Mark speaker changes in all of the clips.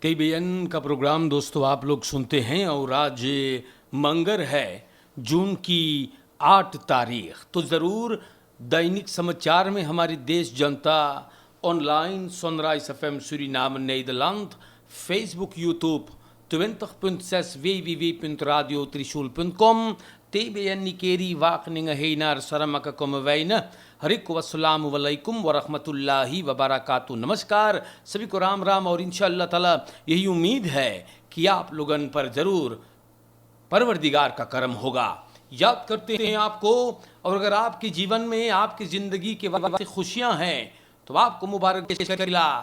Speaker 1: KBN का programme दोस्तों आप लोग सुनते हैं और आज मंगर है जून की 8 तारीख। तो ज़रूर दैनिक समाचार में हमारी देश जनता online Sunrise FM Suriname Nederland, Facebook, YouTube 20.6 www.radiotrishul.com, TBN Nikeri Wageningen Heinar Saramaka Komwijne। हरिक वस्सलाम वालेकुम वरहमतुल्लाहि वबरकातुहू। नमस्कार सभी को राम राम और इंशाअल्लाह ताला यही उम्मीद है कि आप लोगन पर ज़रूर परवरदिगार का करम होगा। याद करते हैं आपको, और अगर आपके जीवन में आपकी ज़िंदगी के वास्ते खुशियां हैं तो आपको मुबारक करिला।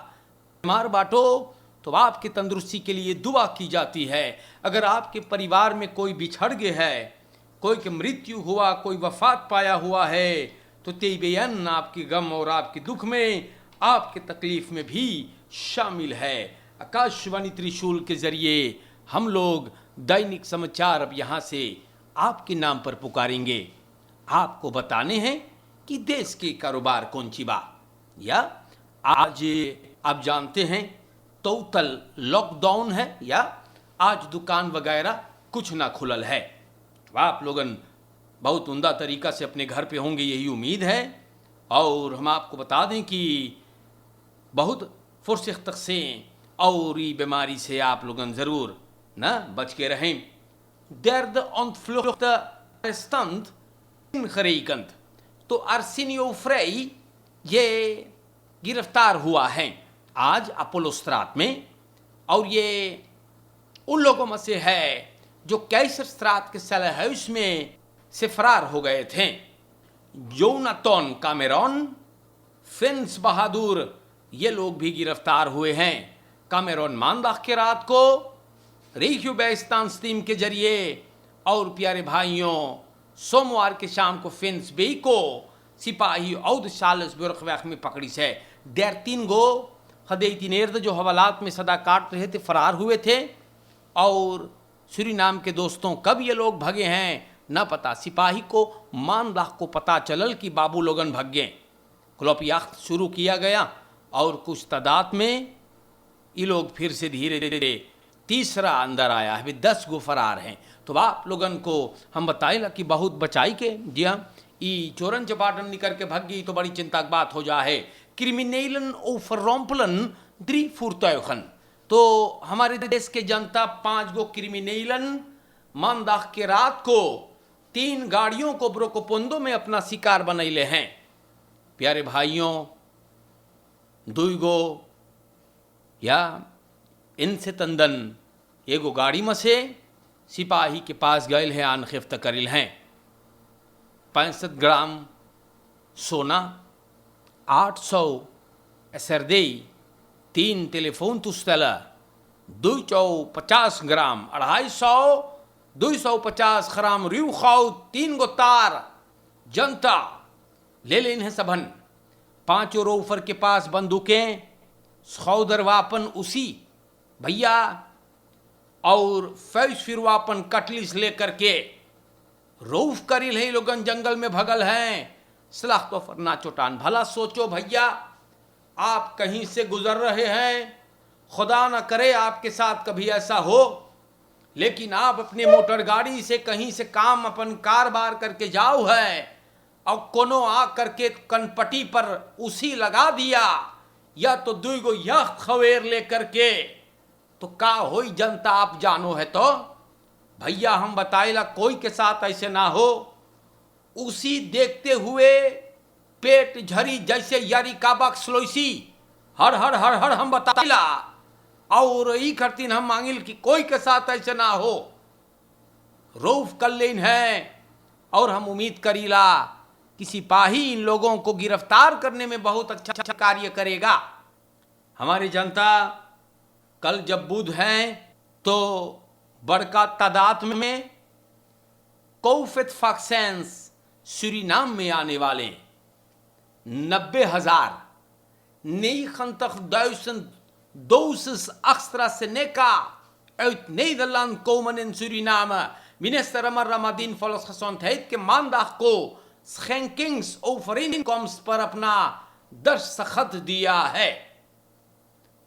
Speaker 1: बीमार बाटो तो आपकी तंदुरुस्ती के लिए दुआ की जाती है। अगर आपके परिवार में कोई बिछड़ गया है, कोई की मृत्यु हुआ, कोई वफात पाया हुआ है, तो TBN आपकी गम और आपके दुख में, आपके तकलीफ में भी शामिल है। आकाशवाणी त्रिशूल के जरिए हम लोग दैनिक समाचार अब यहाँ से आपके नाम पर पुकारेंगे। आपको बताने हैं कि देश के कारोबार कौन सी बा, या आज आप जानते हैं टोटल लॉकडाउन है या आज दुकान वगैरह कुछ ना खुलल है। आप लोगन बहुत उम्दा तरीका से अपने घर पे होंगे, यही उम्मीद है। और हम आपको बता दें कि बहुत फुर्सत से और ये बीमारी से आप लोगन ज़रूर ना बच के रहें। दर्द ontvlucht arrestant ingerekend। तो आर्सेनियो फ्रेई ये गिरफ्तार हुआ है आज अपोलो स्ट्रात में, और ये उन लोगों में से है जो कैसर स्ट्रात के सेल हाउस में से फरार हो गए थे। जोनाथन कैमरॉन, फिन्स बहादुर, ये लोग भी गिरफ्तार हुए हैं। कैमरॉन मानदाह के रात को रेख्यूबेस्तान स्टीम के जरिए, और प्यारे भाइयों सोमवार के शाम को फिन्स बे को सिपाही औद शालस बुरखवैख में पकड़ी से 3 गो खदेतीनेर्द जो हवालात में सदा काट रहे थे फरार हुए थे। और सूरीनाम के दोस्तों कब ये लोग भगे हैं न पता। सिपाही को मानदाह को पता चलल कि बाबू लोगन भग गए। क्लोपियाख्त शुरू किया गया और कुछ तादाद में ये लोग फिर से धीरे धीरे तीसरा अंदर आया है। 10 गो फरार हैं। तो आप लोगन को हम बताएला कि बहुत बचाई के, जी हाँ, ई चोरन चपाटन निकल के भग गई तो बड़ी चिंता की बात हो जा है। क्रिमिनेलन ओफरम्पलन द्री फुर्तयखन। तो हमारे देश के जनता 5 गो क्रिमिनेलन मानदाह के रात को 3 गाड़ियों को ब्रोकोपोंदो में अपना शिकार बनैले हैं। प्यारे भाइयों 2 गो या इनसे तंदन एगो गाड़ी में से सिपाही के पास गए हैं, आनखिफ्त करिल हैं। 65 ग्राम सोना, 800 एसरदेई, 3 टेलीफोन तुस्तला, 250 ग्राम, 250 ग्राम रिव खाउ, 3 गो तार जनता ले लेन है सबन। 5 रोफर के पास बंदूकें, सौदर वापन उसी भैया, और फैस फिर वापन कटलिस लेकर के रऊफ करिल है। लोगन जंगल में भगल हैं। सलाह तो फरना चोटान। भला सोचो भैया, आप कहीं से गुजर रहे हैं, खुदा न करे आपके साथ कभी ऐसा हो, लेकिन आप अपने मोटर गाड़ी से कहीं से काम अपन कारोबार करके जाओ है, और कोनो आ करके कनपटी पर उसी लगा दिया, या तो 2 गो यह खवेर लेकर के, तो का होई जनता आप जानो है। तो भैया हम बताएला कोई के साथ ऐसे ना हो। उसी देखते हुए पेट झरी जैसे यारी काबक स्लोइसी हर हर हर हर हम बताइला, और ई करतीन हम मांगिल कि कोई के साथ ऐसे ना हो। रऊफ कर लेन है, और हम उम्मीद करीला कि सिपाही इन लोगों को गिरफ्तार करने में बहुत अच्छा कार्य करेगा। हमारी जनता कल जब बुध है तो बड़का तादाद में कोविड वैक्सीन सूरीनाम में आने वाले 90,000 90.000 Dosis AstraZeneca uit Nederland komen in Suriname. Minister Ramadin Volksgezondheid के मानदाह को schenkingsovereenkomst पर अपना दस्तखत दिया है।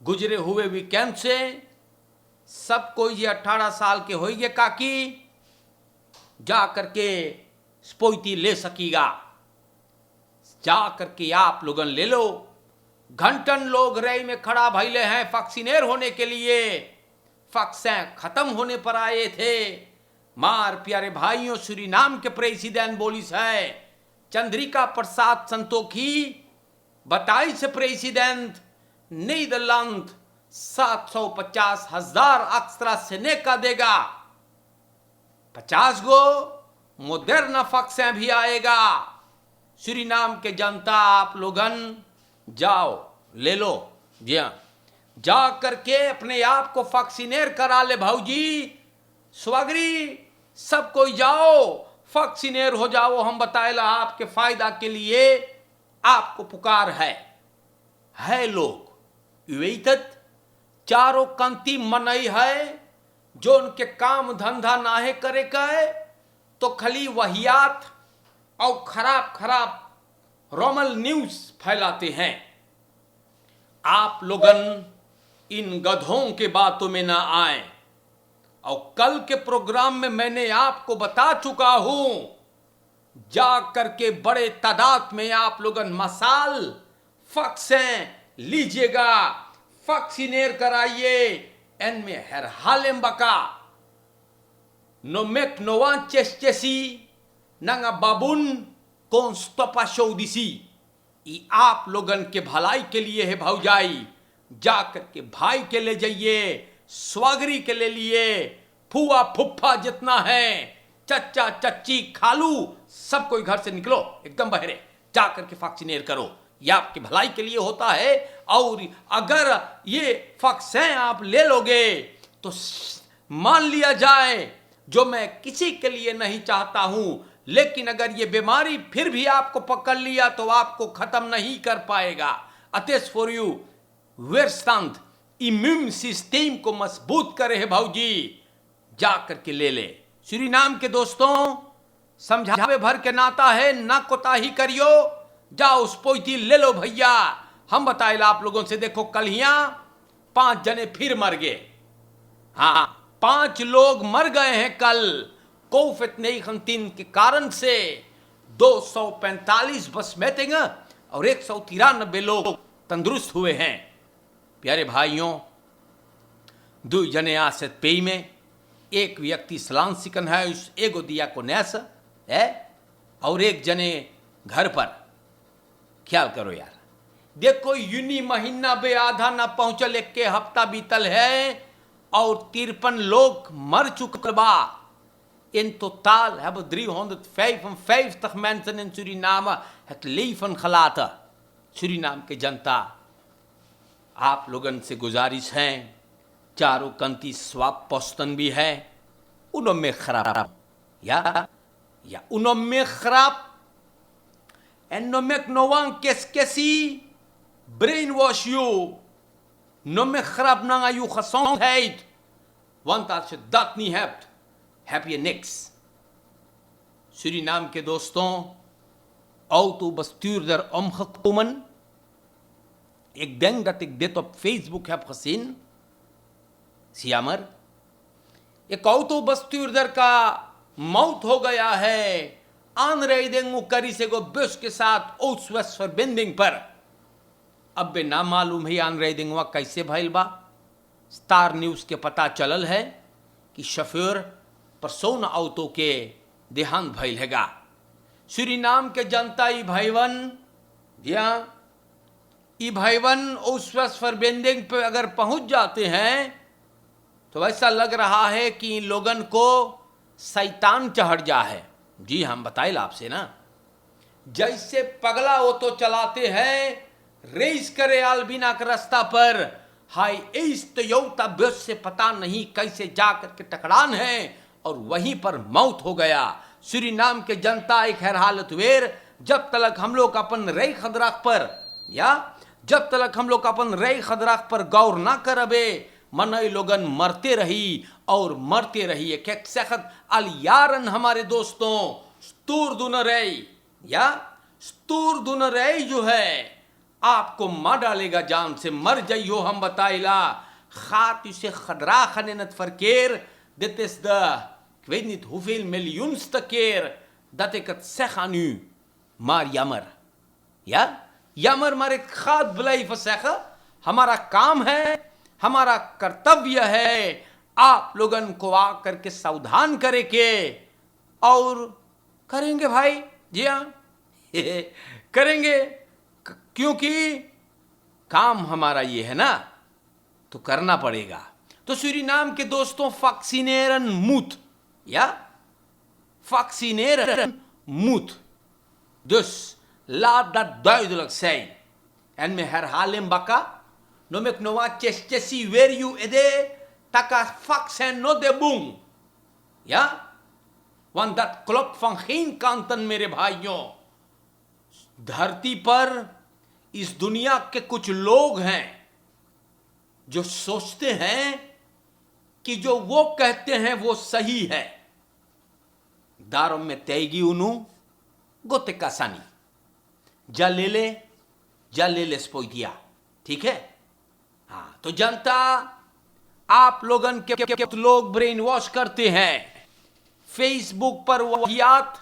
Speaker 1: गुजरे हुए वीकेंड से सब कोई ये 18 साल के होइगे काकी जा करके स्पोइती ले सकीगा। जा करके आप लोगन ले लो। घंटन लोग रई में खड़ा भइले हैं वैक्सीनेर होने के लिए। वैक्सीन खत्म होने पर आए थे। मार प्यारे भाइयों, सूरीनाम के प्रेसिडेंट बोलिस है Chandrika Prasad Santokhi 22 president Netherlands 750,000 AstraZeneca देगा। 50 गो मोडर्ना वैक्सीन भी आएगा। सूरीनाम के जनता आप लोगन जाओ ले लो। जी हाँ, जा करके अपने आप को वैक्सीनेर करा ले भाऊजी। स्वागरी सब कोई जाओ वैक्सीनेर हो जाओ। हम बताएला आपके फायदा के लिए आपको पुकार है लोग वेतत चारों कंती मनई है जो उनके काम धंधा नाहे करे कहे तो खाली वहियात और खराब रोमल न्यूज फैलाते हैं। आप लोगन इन गधों के बातों में ना आए। और कल के प्रोग्राम में मैंने आपको बता चुका हूं, जा करके बड़े तादाद में आप लोगन मसाल वैक्सीन लीजिएगा, वैक्सीनेर कराइए। इनमें हर हाल बका नोमेक नोवान चेसी नंगा बाबुन कौन स्तपा शौदिसी। ये आप लोगन के भलाई के लिए है भाऊजाई। जा करके भाई के ले जाइए, स्वागरी के ले लिए, फुआ फुफ्फा जितना है, चच्चा चच्ची खालू सब कोई घर से निकलो एकदम बहरे। जा करके वैक्सीनेर करो, यह आपकी भलाई के लिए होता है। और अगर ये वैक्सीन आप ले लोगे तो मान लिया जाए, जो मैं किसी के लिए नहीं चाहता हूं, लेकिन अगर ये बीमारी फिर भी आपको पकड़ लिया तो आपको खत्म नहीं कर पाएगा। अतेस फॉर यू वेरस्तांत इम्यून सिस्टम को मजबूत करे है भाऊजी। जा करके ले ले। सूरीनाम के दोस्तों, समझावे भर के नाता है, ना कोताही करियो। जाओ स्पोइती ले लो भैया। हम बताएला आप लोगों से, देखो कल यहां 5 जने फिर मर गए। हाँ, 5 लोग मर गए हैं कल कोविड-19 के कारण से। 245 बस मीटिंग और 193 लोग तंदुरुस्त हुए हैं। प्यारे भाइयों, 2 जने आसत पेई में, एक व्यक्ति सलान सिकन है, उस एगो दिया को नैस है, और एक जने घर पर। ख्याल करो यार, देखो यूनी महीना बे आधा ना पहुंचल, एक के हफ्ता बीतल है और 53 लोग मर चुके बा। In totaal hebben 355 mensen in Suriname het leven gelaten. Suriname के जनता, आप लोगन से गुजारिश है, चारों कंती स्वाप पोस्तन भी है, उनमें खराब या उनमें खराब en noang keskesi brainwash you, nomme grap naar je gezondheid, want als je dat niet hebt, heb je niks. Suriname के दोस्तों, autobestuurder omgekomen. Ik denk dat ik dit op Facebook heb gezien. is jammer. एक autobestuurder का मौत हो गया है aanrijding करी से गो बस के साथ ओस वेस्ट verbinding पर। अब बे ना मालूम है aanrijding हुआ कैसे भइल बा। स्टार न्यूज के पता चलल है कि शफीर परसोन ऑटो के देहांत भइल हैगा। सूरीनाम के जनता ई भाईवन ओस वेस्ट verbinding पे अगर पहुंच जाते हैं तो ऐसा लग रहा है कि इन लोगन को शैतान चढ़ जा है। जी हम बताइल आपसे ना, जैसे पगला ऑटो चलाते हैं, रेस करे आलबीना के रास्ता पर, हाई इस टोयोटा बस से पता नहीं कैसे जाकर के टकरान है और वहीं पर मौत हो गया। सूरीनाम के जनता एक हर हालत वेर, जब तक हम लोग अपन रई खदराख पर जब तक हम लोग अपन रई खदराख पर गौर ना करबे, मनई लोगन मरते रही और मरते रही। एक सखत अल यारन हमारे दोस्तों, स्तूर दुन रई जो है आपको मार डालेगा, जान से मर जाइयो। हम बताइला gaat u zich gedragen in het verkeer. Dit is de, ik weet niet hoeveel miljoenste keer dat ik het zeg aan u. Maar jammer. Ja? Jammer, maar ik ga het blijven zeggen. हमारा काम है, हमारा कर्तव्य है आप लोगन को आकर के सावधान करेंगे और करेंगे भाई, जी हाँ करेंगे, क्योंकि काम हमारा ये है ना, तो करना पड़ेगा. तो सूरीनाम के दोस्तों, vaccineren moet. Ja? Vaccineren moet. Dus laat dat duidelijk zijn. En me herhalen baka, no mek no wa chesi where you ede taka vaccin no de boom. Ja? Want dat klopt van geen kanten, मेरे भाइयों. धरती पर इस दुनिया के कुछ लोग हैं जो सोचते हैं कि जो वो कहते हैं वो सही है. Daarom metegi unu gote kasani. Jalele spoitia. ठीक है? हाँ, तो जनता आप लोगन के लोग ब्रेन वॉश करते हैं. फेसबुक पर वाहियात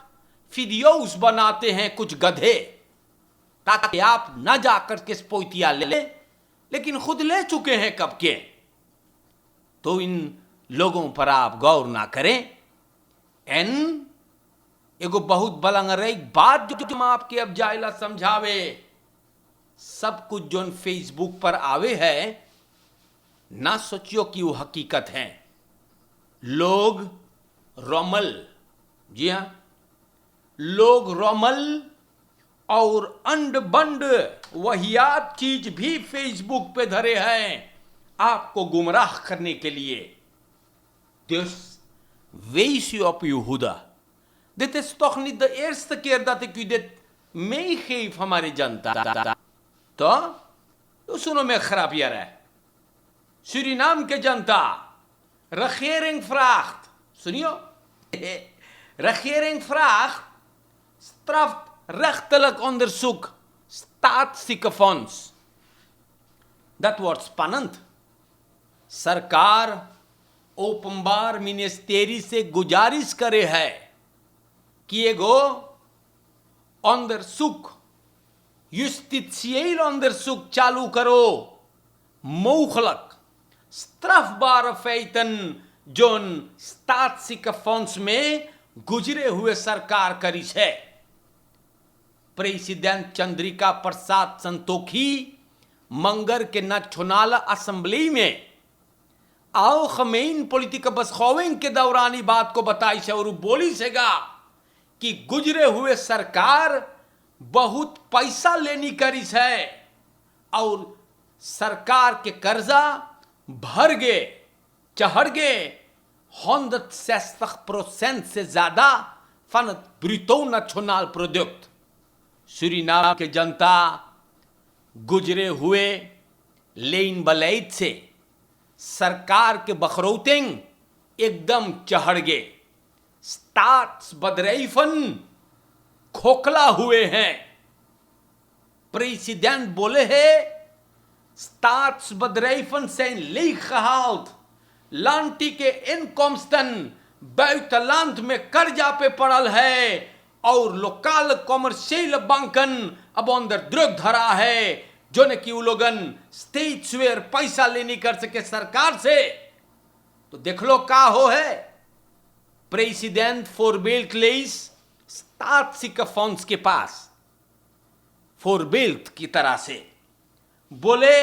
Speaker 1: वीडियोस बनाते हैं कुछ गधे, ताकि आप न जाकर के स्पोइतिया ले लें, लेकिन खुद ले चुके हैं कब के. तो इन लोगों पर आप गौर ना करें. एन एगो बहुत बलंगरई बात जो हम आपके अब जायला समझावे. सब कुछ जो फेसबुक पर आवे है ना सोचियो कि वो हकीकत है. लोग रोमल, जी हां, लोग रोमल और अंड बंड वहियात चीज भी फेसबुक पे धरे हैं आपको गुमराह करने के लिए. Dus wees u op uw hoede. Dit is toch niet de eerste keer dat ik u dit meegeef, हमारी जनता. तो सुनो मैं खराब यार है. Suriname के जनता, regering vraagt, सुनियो, regering vraagt strafrechtelijk onderzoek staatsziekenfonds. Dat wordt spannend. सरकार ओपनबार मिनिस्टेरी से गुजारिश करे है कि एगो onderzoek, justitieel onderzoek चालू करो. mogelijk strafbare feiten zone staatsziekenfonds में गुजरे हुए सरकार करी है. प्रेसिडेंट चंद्रिका प्रसाद संतोखी मंगर के नेशनल असेंबली में आओ खमेइन पॉलिटिका बसखोविंग के दौरानी बात को बताई से और बोली सेगा कि गुजरे हुए सरकार बहुत पैसा लेनी करी है और सरकार के कर्जा भर गए, चढ़ गए 160% से ज्यादा van het bruto nationaal product. Suriname के जनता गुजरे हुए लेन बलैद से सरकार के बखरौतेंग एकदम चढ़ गए. स्टाट्सबedrijven खोखला हुए हैं. प्रेसिडेंट बोले हैं staatsbedrijven zijn leeggehaald. Lanti के inkomsten buitenland में कर्जा पे पड़ल है और लोकल कॉमर्शियल बैंकन अब अंदर द्रुक धरा है जो ने कि वो लोगन स्टेट्स वेयर पैसा लेनी कर सके सरकार से. तो देख लो का हो है. प्रेसिडेंट फोरबेल्ट लेस staatsziekenfonds के पास फोरबेल्ट की तरह से बोले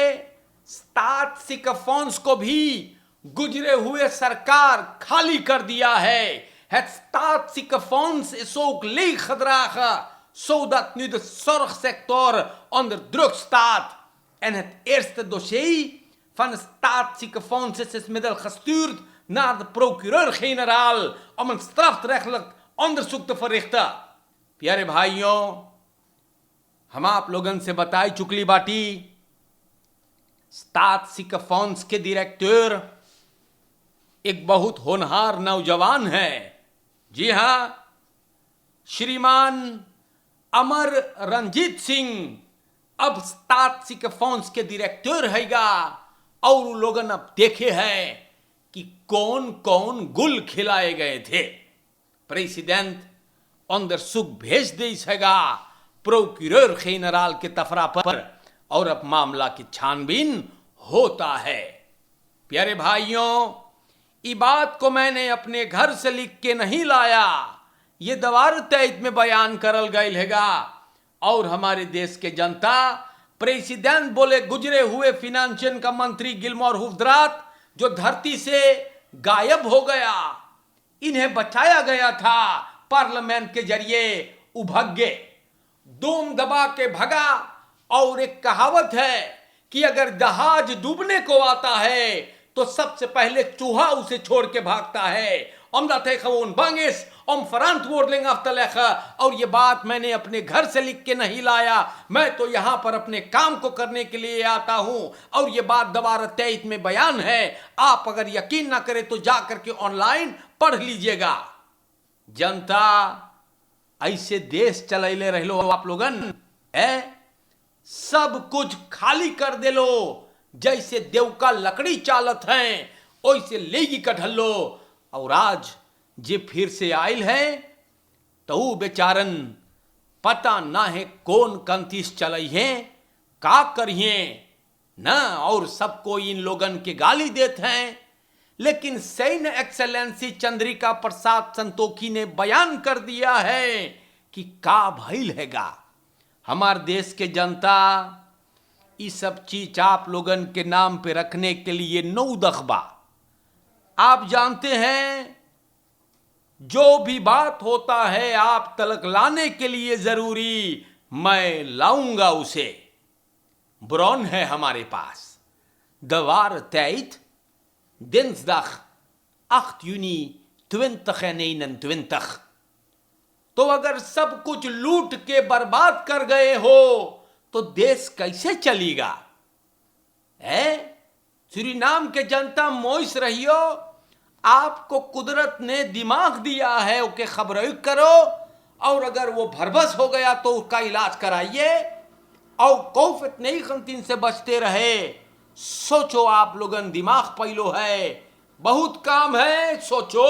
Speaker 1: staatsziekenfonds को भी गुजरे हुए सरकार खाली कर दिया है. Het staatsziekenfonds is ook leeggedragen zodat nu de zorgsector onder druk staat. En het eerste dossier van het staatsziekenfonds is inmiddels gestuurd naar de procureur-generaal om een strafrechtelijk onderzoek te verrichten. प्यारे भाइयों, हम आप लोगन से बताई चुकली बाटी. staatsziekenfonds के director एक बहुत होनहार नौजवान है. जी हां, श्रीमान अमर रंजीत सिंह अब staatsziekenfonds के डायरेक्टर हैगा और उन लोगों ने अब देखे हैं कि कौन कौन गुल खिलाए गए थे। प्रेसिडेंट onderzoek भेज देगा प्रोक्यूरर जनरल के तफरा पर और अब मामला की छानबीन होता है। प्यारे भाइयों, ये बात को मैंने अपने घर से लिख के नहीं लाया, ये दवार तैत में बयान करल गई हैगा। और हमारे देश के जनता, प्रेसिडेंट बोले गुजरे हुए फिनेंशियल का मंत्री गिलमोर हुफ्दरात जो धरती से गायब हो गया, इन्हें बचाया गया था पार्लियामेंट के जरिए, उभगे दूम दबा के भगा। और एक कहावत है कि अगर जहाज डूबने को आता है तो सबसे पहले चूहा उसे छोड़ के भागता है। बांगेस फरांत और ये बात मैंने अपने घर से लिख के नहीं लाया, मैं तो यहां पर अपने काम को करने के लिए आता हूं। और ये बात दवार तैत में बयान है, आप अगर यकीन ना करें तो जाकर के ऑनलाइन पढ़ लीजिएगा। जनता ऐसे देश चलैले रह लो आप लोगन, सब कुछ खाली कर दे लो, जैसे देव का लकड़ी चालत हैं वैसे लेगी कढ़ल लो। और आज जे फिर से आयल है तो बेचारन पता ना है कौन कंतीस चलई है, का करिए ना, और सबको इन लोगन के गाली देते हैं। लेकिन सैन्य एक्सेलेंसी चंद्रिका प्रसाद संतोखी ने बयान कर दिया है कि का भइल हैगा। हमारे देश के जनता ये सब चीज आप लोगन के नाम पे रखने के लिए नौ दखबा। आप जानते हैं जो भी बात होता है आप तलक लाने के लिए जरूरी मैं लाऊंगा उसे। ब्रॉन है हमारे पास दवार तैत दिnsdag 8 juni 2021। तो अगर सब कुछ लूट के बर्बाद कर गए हो तो देश कैसे चलेगा? सूरीनाम के जनता मोइस रहियो, आपको कुदरत ने दिमाग दिया है, ओके खबर करो, और अगर वो भरबस हो गया तो उसका इलाज कराइए और कौफत नहीं खंतीन से बचते रहे। सोचो आप लोगन, दिमाग पैलो है, बहुत काम है, सोचो।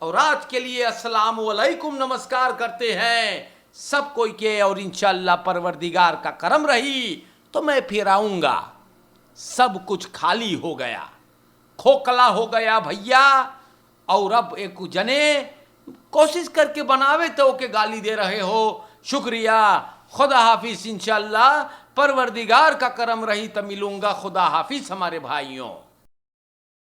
Speaker 1: और आज के लिए अस्सलाम वालेकुम, नमस्कार करते हैं सब कोई के। और इंशाअल्लाह परवरदिगार का करम रही तो मैं फिर आऊंगा। सब कुछ खाली हो गया, खोखला हो गया भैया। और अब एक जने कोशिश करके बनावे तो ओके गाली दे रहे हो। शुक्रिया, खुदा हाफिज। इंशाअल्लाह परवरदिगार का करम रही तो मिलूंगा। खुदा हाफिज हमारे भाइयों।